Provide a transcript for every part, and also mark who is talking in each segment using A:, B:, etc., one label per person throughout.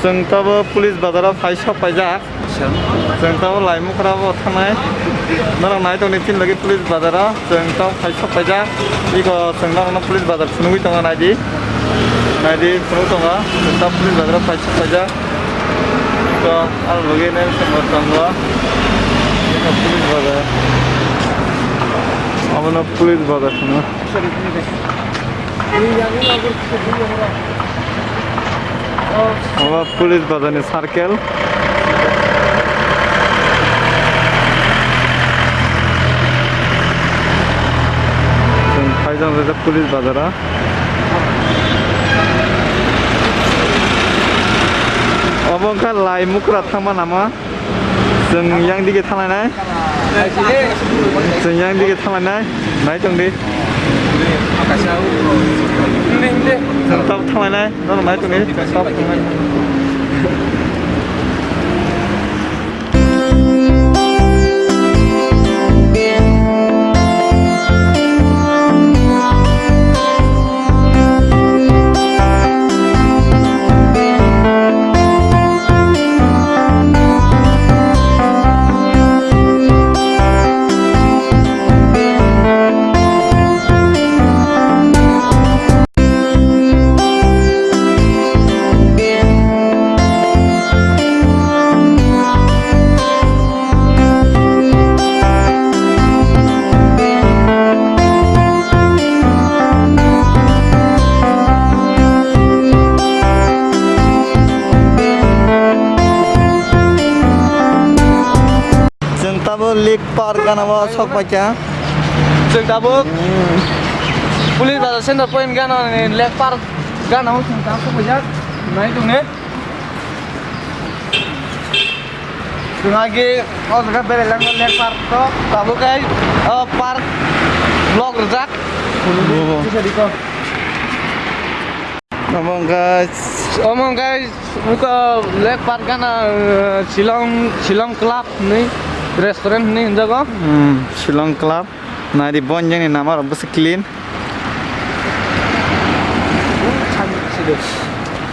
A: जों ताबो पुलिस बाजाराव फाइसा पाइजा जों ताबो लाइमुफोराबो थांनाय नों नायदोंनि फिन लगे पुलिस बाजाराव जों ताव फाइसा पाइजा इको जों ना पुलिस बाजार फुनुगै दङ नायदि फुनु दङ जों ताव पुलिस बाजाराव फाइसा पाइजा तो आरो लगे ने समर दङवा पुलिस बाजार आबनो पुलिस बाजार फुनु पुलिस बाजारनि सार्केल जों फाइजाम पुलिस बाजारा अबंखा लाइमुखरा थांबा नामा जों yang दिगे थांनाय जों yang दिगे थांनाय नाय दंदि जों ताव थांनाय नों नाय दंदि ताव थांनाय लेक पार्क गानावा सब बच्चा
B: जों दाबो पुलिस बाजार सेन्टार पॉइंट गानानै लेक पार्क गानाव जों दा सफैजा नाय दंने जों आगे अजगा बेरायलांनो लेक पार्क तो दाबो गाय पार्क ब्लॉक रजाक
A: Among guys
B: मुका लेक पार्क गाना shilong club नि रेस्टोरेंट नि जगह
A: shilong club नारी बन जंग नाम आरो बस clean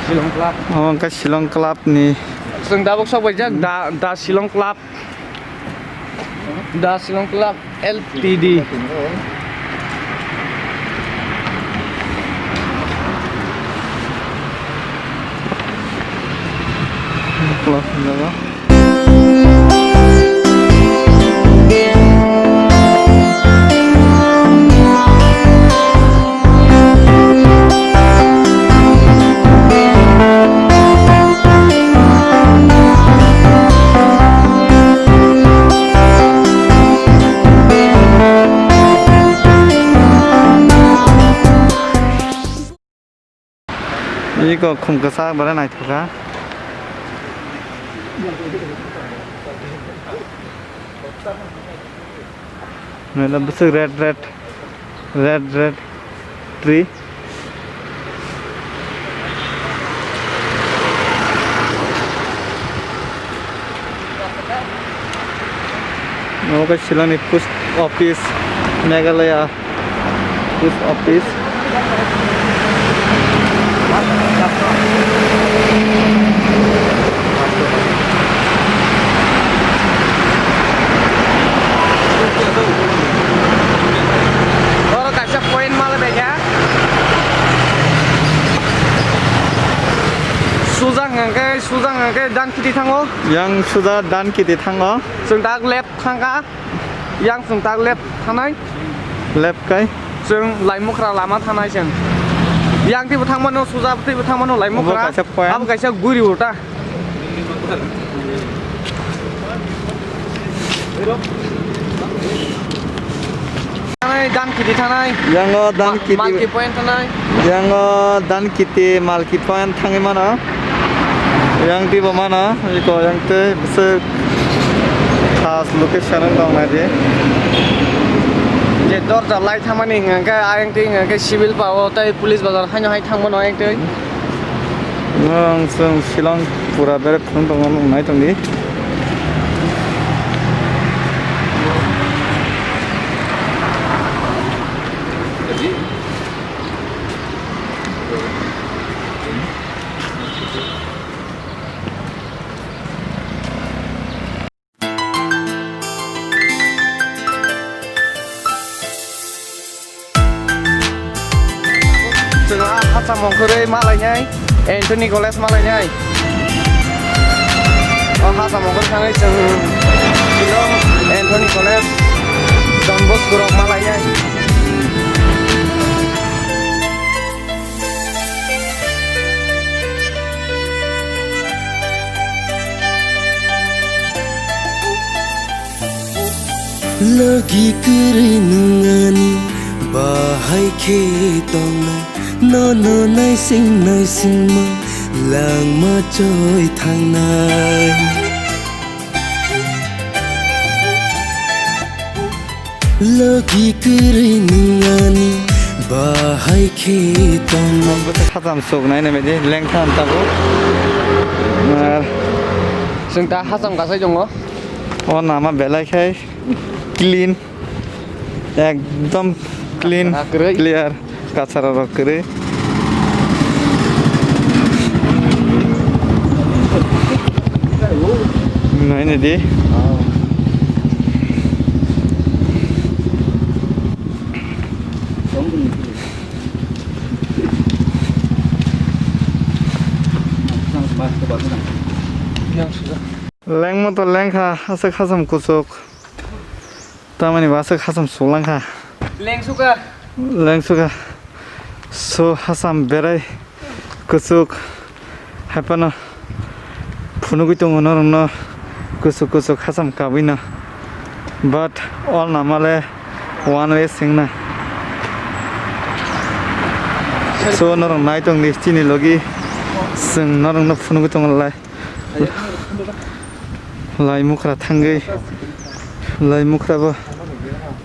B: shilong club
A: among guys shilong club ni
B: जों दाबो सबायजा दा shilong club LTD
A: club जगह 이거 콩가사 뭐라 나이트가 मेरा बस red tree Shillong post office Meghalaya post office
B: और कैसा पॉइंट माला बेजा सुजां दान किति थांगो
A: yang sudah dan kiti thango
B: जों दा लेफ्ट थांगा yang जों दा लेफ्ट थानाय
A: left kai
B: जों लाइमुखरा लामा थानाय जों yang तिबो थांमानो सुजा तिबो थांमानो लाइमुखरा अब कैसा गुरि उटा dan kiti थानाय
A: yang dan kiti
B: malki point थानाय
A: yang dan kiti malki point थाङै माना yang tiba mana iko yang te bisa khas location dong nadi
B: je dorja lai thamani ngka ayang ti ngka civil pawo tai police bazar haino hai thangmano ayang tei
A: nang sung shilong pura bere phung dong nai tongni
B: Hasamongkore malainai Anthony College malainai Hasamongkore sangai jeng Shilong Anthony College Don Bosco rok malainai
C: Lagi kiri nungani bahai ketong no nai sing ma lang ma choi thang nai Lagi kiri nungani bahai ketong
A: Hasam sok nai na mede leng tham tabo
B: Sing ta Hasam kasai jongo
A: ও নামা বেলাই খাই clean একদম clean clear কাছাড়া rock করে নয় না দি Leng mo to leng kha asa khasam kusuk tamani basa khasam sulang kha
B: Leng suka
A: so hasam berai kusuk hapana phunugui tong no kusuk hasam kabina but all namale one way singna so norong nai tong ni chini logi sing norong no phunugui tong lai Lai mukra thangai lai mukra bo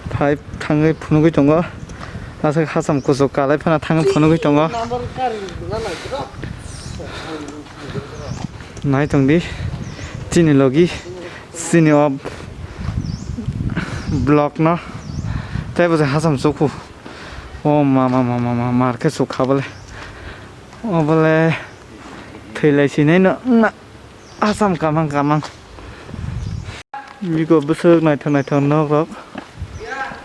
A: pipe thangai phunugui tongo asa khasam kusuk kalai phana thang phunugui tongo nai tongdi chini logi chini ob block na taibo hasam sukhu o mama market sukha bole o bole thailai sinai na asam kamang Miko besok naik thang nok rok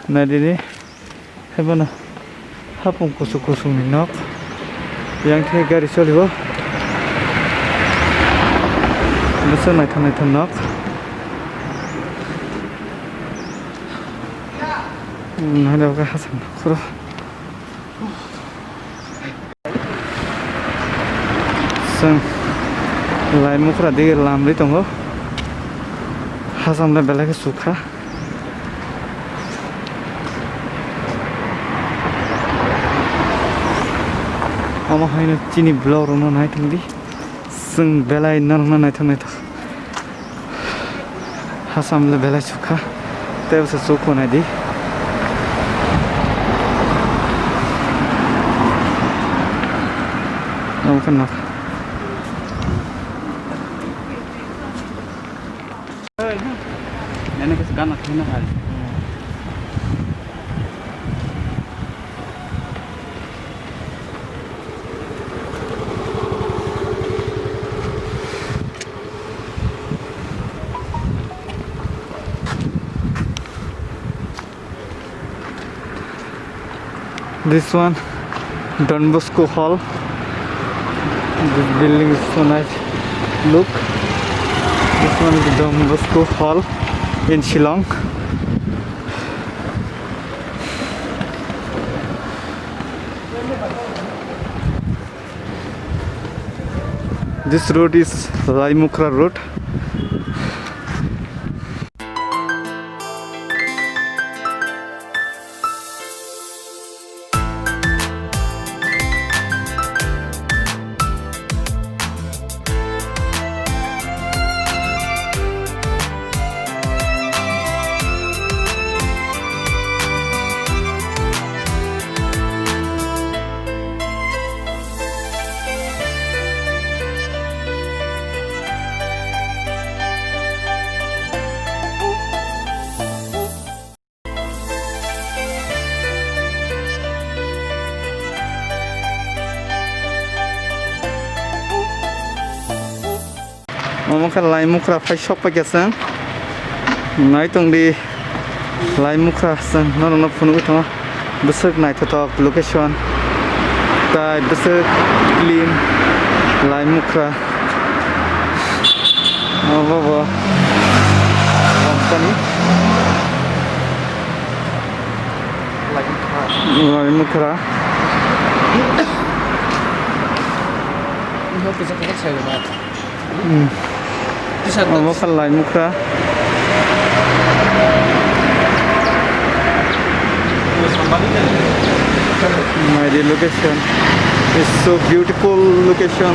A: na dini hebana hapung kusuk ni nok yang the gari cholibo besok naik thang nok nada ka hasam khoro sang lai mukra dige lamri tongo Hasam le belai ke sukha Ama haino chini blor no nai thangdi sing belai narna nai thang Hasam le belai sukha teb se sukho nai di Am kan nak Ini ke segan akhirnya kali. This one, Don Bosco Hall. This building is so nice. Look, this one is Don Bosco Hall in Shilong. This road is Laimukra Road. Maka lai mukra fai shop pa kesa nai tong di lai mukra san no phunu to besak nai to location tai bese clean lai mukra oh company lai mukra
B: Ini bisa kita saya lihat. Bisa
A: kan lai mukra my dear location is so beautiful location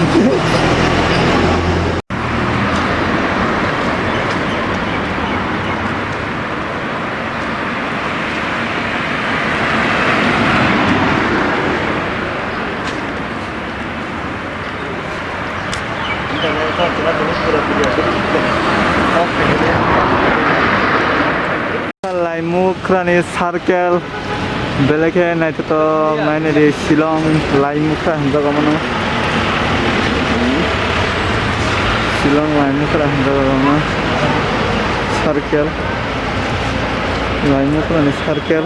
A: lai mukra ni circle belakhe nai to maine de shilong lai mukra jaga mano shilong lai mukra jaga mano circle lai mukra ni circle